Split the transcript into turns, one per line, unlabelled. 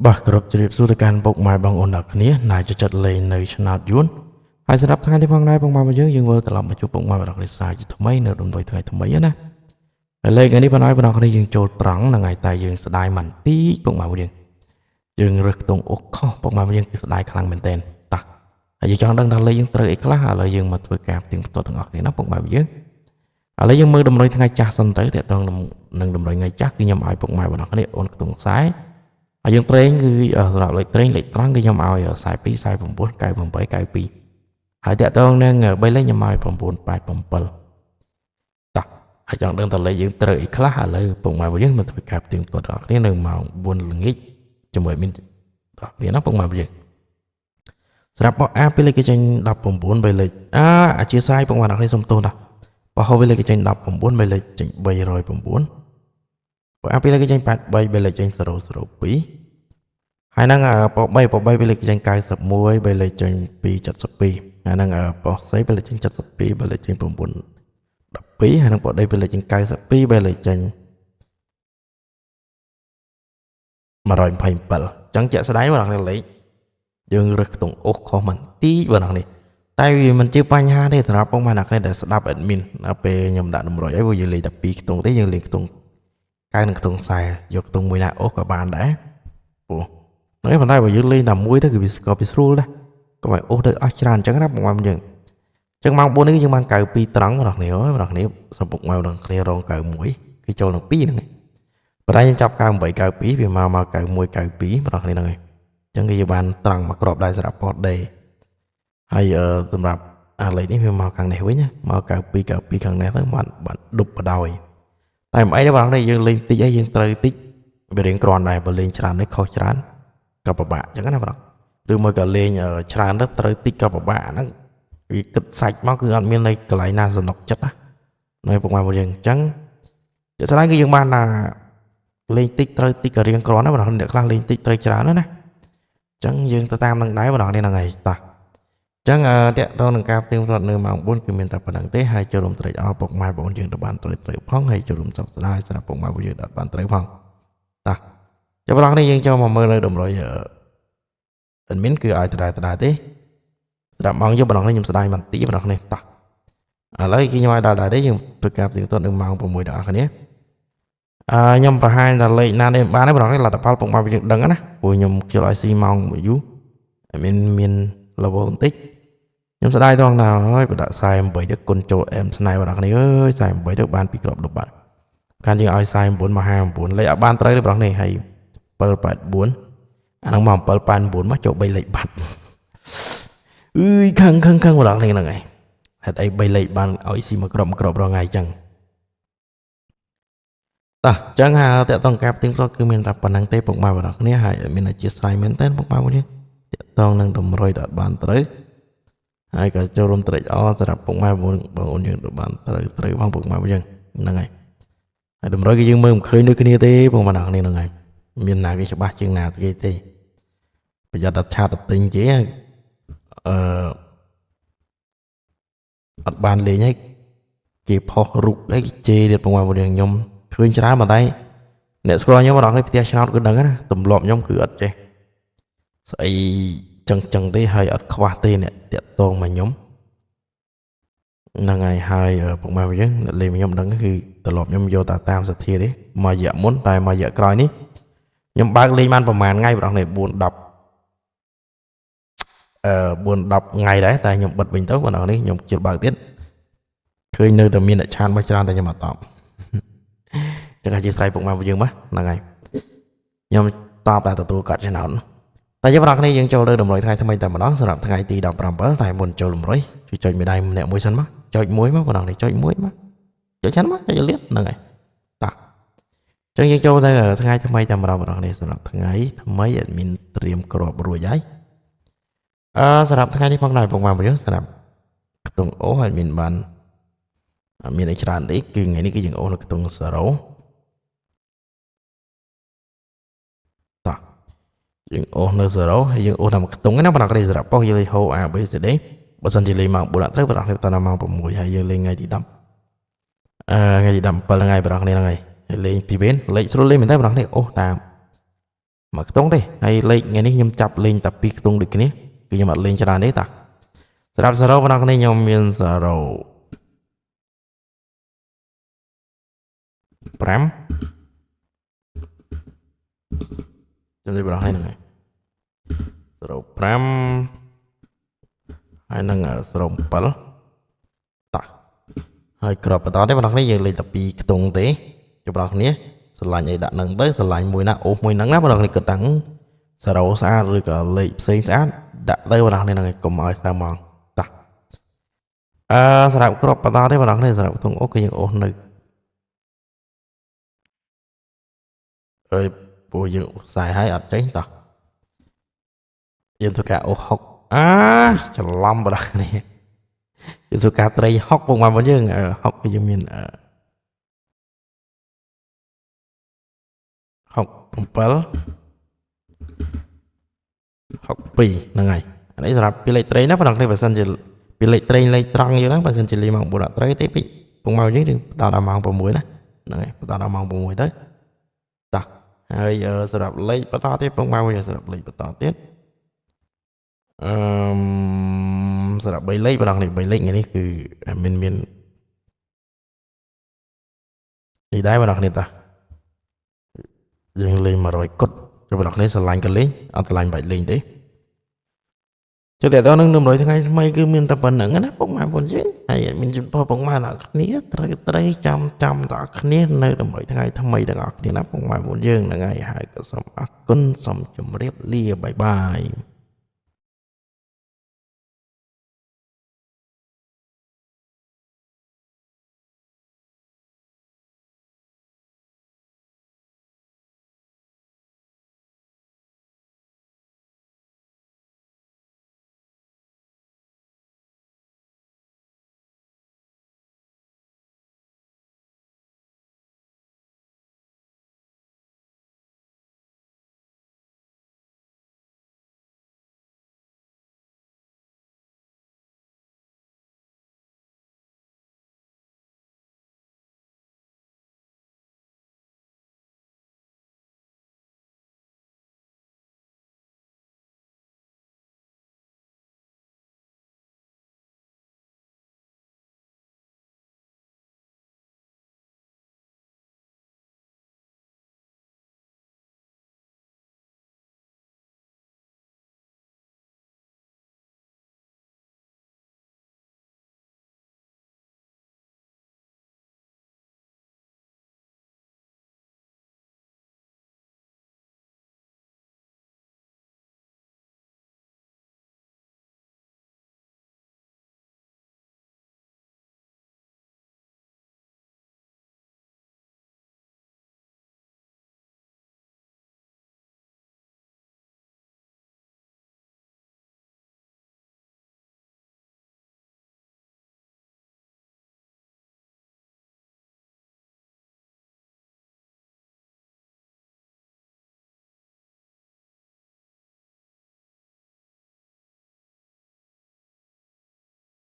Bàគ្រប់ជ្រាបសួរទៅកាន់ពុកម៉ែបងប្អូនទាំងគ្នាណាយចិត្តលេងនៅឆ្នោតយួនហើយសម្រាប់ថ្ងៃនេះផងដែរពុកម៉ែរបស់យើងវិលត្រឡប់មកជួបពុកម៉ែរបស់គ្រាជាថ្មីនៅរំលយថ្ងៃថ្មីណាហើយលេងថ្ងៃនេះបងប្អូនគ្នាយើងចូលត្រង់ថ្ងៃតែយើងស្ដាយមិនទីពុកម៉ែរបស់យើងរើសខ្ទង់អុកខុសពុកម៉ែរបស់យើងគឺស្ដាយខ្លាំងមែនទែនតោះហើយយើងចង់ដឹងថាលេងយើងត្រូវអីខ្លះឥឡូវយើងមកធ្វើការផ្ទៀងផ្ទាត់ទាំងអស់គ្នាណាពុកម៉ែរបស់យើងឥឡូវយើងមើលតម្រុយថ្ងៃចាស់សិនទៅតើតើនឹងតម្រុយថ្ងៃចាស់គឺខ្ញុំឲ្យពុកម៉ែរបស់គ្នាអូនខ្ទង់ខ្សែហើយយើងត្រេងគឺសម្រាប់លេខត្រេងលេខត្រង់គឺខ្ញុំឲ្យ42 49 98 92ហើយតើតើនឹង3លេខខ្ញុំឲ្យ987តោះហើយចង់ដឹងតើលេខយើងត្រូវអីខ្លះឥឡូវពុកម៉ែរបស់យើងមកធ្វើការផ្ទៀងផ្ទាត់ដល់គ្នានៅម៉ោង4ល្ងាចជាមួយមានដល់គ្នាណាពុកម៉ែរបស់យើងសម្រាប់បោះអាពេលលេខគេចេញ19 3លេខអធិស្ឋានពុកម៉ែរបស់គ្នាសូមទោសណាបោះហូវលេខគេចេញ19 3លេខចេញ309បើអាពីលេខចេញ83បីលេខចេញ002ហើយនឹងប៉ុ3បីលេខចេញ91បីលេខចេញ272ហើយនឹងប៉ុស3បីលេខចេញ72បីលេខចេញ912ហើយនឹងប៉ុដីបីលេខចេញ92បីលេខចេញ127អញ្ចឹងជាក់ស្ដែងបងប្អូនលេខយើងរើសខ្ទង់អូសខុសមិនទីបងប្អូននេះតែវាមិនជាបញ្ហាទេសម្រាប់បងប្អូនអ្នកដែលស្ដាប់ admin ដល់ពេលខ្ញុំដាក់តម្រុយអីព្រោះយើងលេខតែ2ខ្ទង់ទេយើងលេខខ្ទង់កៅនឹងខ្ទង់ខ្សែយកខ្ទង់មួយណាអូសក៏បានដែរព្រោះហ្នឹងប៉ុន្តែបើយើងលេងតែមួយទៅគឺវាក៏វាស្រួលដែរកុំឲ្យអូសទៅអស់ច្រើនអញ្ចឹងណាបងប្អូនយើងអញ្ចឹងម៉ោង4នេះយើងបាន92ត្រង់បងប្អូនគ្នាសំពុកមកបងប្អូនគ្នារង91គឺចូលនឹង2ហ្នឹងប៉ុន្តែខ្ញុំចាប់98 92វាមក91 92បងប្អូនគ្នាហ្នឹងហើយអញ្ចឹងគឺយើងបានត្រង់មកក្របដែរសម្រាប់ port day ហើយសម្រាប់អាលេខនេះវាមកខាងនេះវិញមក92 92ខាងនេះទៅបានដប់បដោយតែមិនអីទេបងប្អូនយើងលេងតិចអីយើងត្រូវតិចវារៀងគ្រាន់ដែរបើលេងច្រើននេះខុសច្រើនក៏ពិបាកអញ្ចឹងណាបងឬមួយក៏លេងច្រើនទៅត្រូវតិចក៏ពិបាកហ្នឹងវាគិតសាច់មកគឺអត់មាននៅកន្លែងណាសំណុកចិត្តណានៅពុកម៉ែរបស់យើងអញ្ចឹងចុះឆ្លើយគឺយើងបានថាលេងតិចត្រូវតិចក៏រៀងគ្រាន់ដែរបងអ្នកខ្លះលេងតិចត្រូវច្រើនណាអញ្ចឹងយើងទៅតាមនឹងដែរបងនេះហ្នឹងហើយតោះអញ្ចឹងតាក់ទងនឹងការផ្ទៀងផ្ទាត់នៅម៉ោង4គឺមានតែប៉ុណ្្នឹងទេហើយចូលរួមត្រេកអរពុកម៉ែបងយើងទៅបានត្រូវផងហើយចូលរួមសោកស្ដាយសម្រាប់ពុកម៉ែបងយើងដល់បានត្រូវផងតោះចាំបងនេះយើងចូលមកមើលនៅតម្រុយadmin គឺឲ្យដដែលទេសម្រាប់ម៉ោងយកបងនេះខ្ញុំស្ដាយបន្តិចបងនេះតោះឥឡូវគេខ្ញុំឲ្យដល់ដែរទេយើងធ្វើការផ្ទៀងផ្ទាត់នៅម៉ោង6ដល់អស់គ្នាខ្ញុំបង្ហាញដល់លេខណានេះបានទេបងនេះលទ្ធផលពុកម៉ែយើងដឹងណាព្រោះខ្ញុំខ្ជិលឲ្យស៊ីម៉ោងមួយយូរមាន level បន្តិចខ្ញុំស្ដាយត្រង់ណាហើយបដាក់48ទៅគុណចូលអែមស្នៃបងប្អូនអើយ48ទៅបានពីក្រប10បាត់ខានយើងឲ្យ49មក59លេខឲ្យបានត្រូវទេបងប្អូននេះហើយ784អាហ្នឹងមក789មកចូល3លេខបាត់អើយខឹងបងប្អូនហ្នឹងហើយហេតុអី3លេខបានឲ្យស៊ីមកក្របរងថ្ងៃអញ្ចឹងតោះអញ្ចឹងតាក់ទងការផ្ទៀងផ្ទាត់គឺមានតែប៉ុណ្្នឹងទេពុកម៉ែបងប្អូនគ្នាហើយមានអធិស្ឋានមែនតើពុកម៉ែបងប្អូនតាក់ទងនឹងតម្រុយដល់បានត្រូវហើយក៏ចូលរួមត្រេកអរសម្រាប់ពុកម៉ែបងប្អូនយើងទៅបានត្រូវផងពុកម៉ែបងយើងហ្នឹងហើយហើយតម្រុយគឺយើងមើលមិនឃើញដូចគ្នាទេពុកម៉ែបងប្អូនហ្នឹងហើយមានណាគេច្បាស់ជាងណាគេទេប្រយ័ត្នដល់ឆាតទិញគេអត់បានលេងហើយគេផុសរូបអីជេរទៀតពុកម៉ែបងយើងខ្ញុំឃើញច្រើនប៉ុន្តែអ្នកស្គាល់ខ្ញុំម្ដងនេះផ្ទះឆ្នោតគឺដឹងណាទម្លាប់ខ្ញុំគឺអត់ចេះស្អីចឹងទេហើយអត់ខ្វះទេអ្នកតាក់ទងមកខ្ញុំហ្នឹងហើយពុកម៉ែរបស់យើងអ្នកលេងខ្ញុំដឹងគឺត្រឡប់ខ្ញុំយកតាមសទ្ធាទេមករយៈមុនតែមករយៈក្រោយនេះខ្ញុំបើកលេងបានប្រហែលថ្ងៃបងនេះ4 10ថ្ងៃដែរតែខ្ញុំបិទវិញទៅបងនេះខ្ញុំជិះបើកទៀតឃើញនៅតែមានអ្នកឆានមកច្រើនតែខ្ញុំអត់តបចឹងអាចជាស្រ័យពុកម៉ែរបស់យើងមកហ្នឹងហើយខ្ញុំតបតែទទួលកាត់ឆ្នោតតែយើងបងប្អូនយើងចូលលើតម្រុយថ្ងៃថ្មីតែម្ដងសម្រាប់ថ្ងៃទី17តែមុនចូលតម្រុយជួយចុចមេដៃម្នាក់មួយសិនមកចុចមួយមកបងប្អូនចុចមួយមកចុចឆាន់មកចុចលៀតហ្នឹងហើយតោះអញ្ចឹងយើងចូលទៅថ្ងៃថ្មីតែម្ដងបងប្អូនសម្រាប់ថ្ងៃថ្មីអត់មានត្រៀមក្របរួចហើយសម្រាប់ថ្ងៃនេះផងដែរពុកម៉ែបងប្អូនសម្រាប់ខ្ទង់អូអត់មានមានអីច្រើនទេគឺថ្ងៃនេះគឺយើងអូនៅខ្ទង់0យើងអូសនៅ0ហើយយើងអូសតាមខ្ទង់ណាបងប្អូនសម្រាប់ប៉ុសយើងលេងហូ A B C D បើសិនជាលេងម៉ោង4អត់ត្រូវបងប្អូនទៅម៉ោង6ហើយយើងលេងថ្ងៃទី10ថ្ងៃទី17ថ្ងៃបងប្អូនហ្នឹងហើយលេងពីវេនលេខស្រួលលេងមែនទេបងប្អូនអូសតាម mà tông đây hay lên ngày nay nhom chập lên tập pi tông được cái này cứ nhom mặt lên cho đàn đấy ta sập sờ vào này nhom miền sờ pram cho nên vào hai này sờ pram hai năng ở sờ pal ta hai crop ở đó đấy vào này giờ lên tập pi tông thế cho vào này sờ này đã nâng tới sờ mùi nặng mùi nắng lắm vào này cực đắng sờ đầu xa rồi cả lệ xây sát đã tới vào này là cùng ai sao mong ta sờ crop ở đó đấy vào này sờ tông ok những ổn này ơi bùi dựng xài hai ập cháy ta dân tôi cả ô học chả lắm vào đó này dân tôi cả tây học vùng mà vẫn dương học cái miền học pal học pì là ngày đấy là pi lệ tây nó vào đây và sân chỉ pi lệ tây lệ trăng như đó và sân chỉ li mỏng bộ đặt tây tiếp bị vùng màu dưới đi tao đã mang vào muối đó này tao đã mang vào muối tới ta hay sẽ đọc lấy bắt ta tiếp vùng màu giờ sẽ đọc lấy bắt ta tiếp sẽ đọc bay lấy vào này bay lấy cái nàyคือmiền đi đáy vào này ta dừng lên mà rồi cốt cho vào này sẽ lạnh cái lấy ăn lạnh bảy lên đấy cho để đó nâng rồi thay mấy cái miền tập bản nặng á bóng mà buồn chứ hay mình chụp bóng mà là khné tới trăm tạ khné nơi đồng rồi thay tham mấy đặc thì nắp bóng mà buồn dương là ngày hai cái sầm cân sầm chùm riết lia bye bye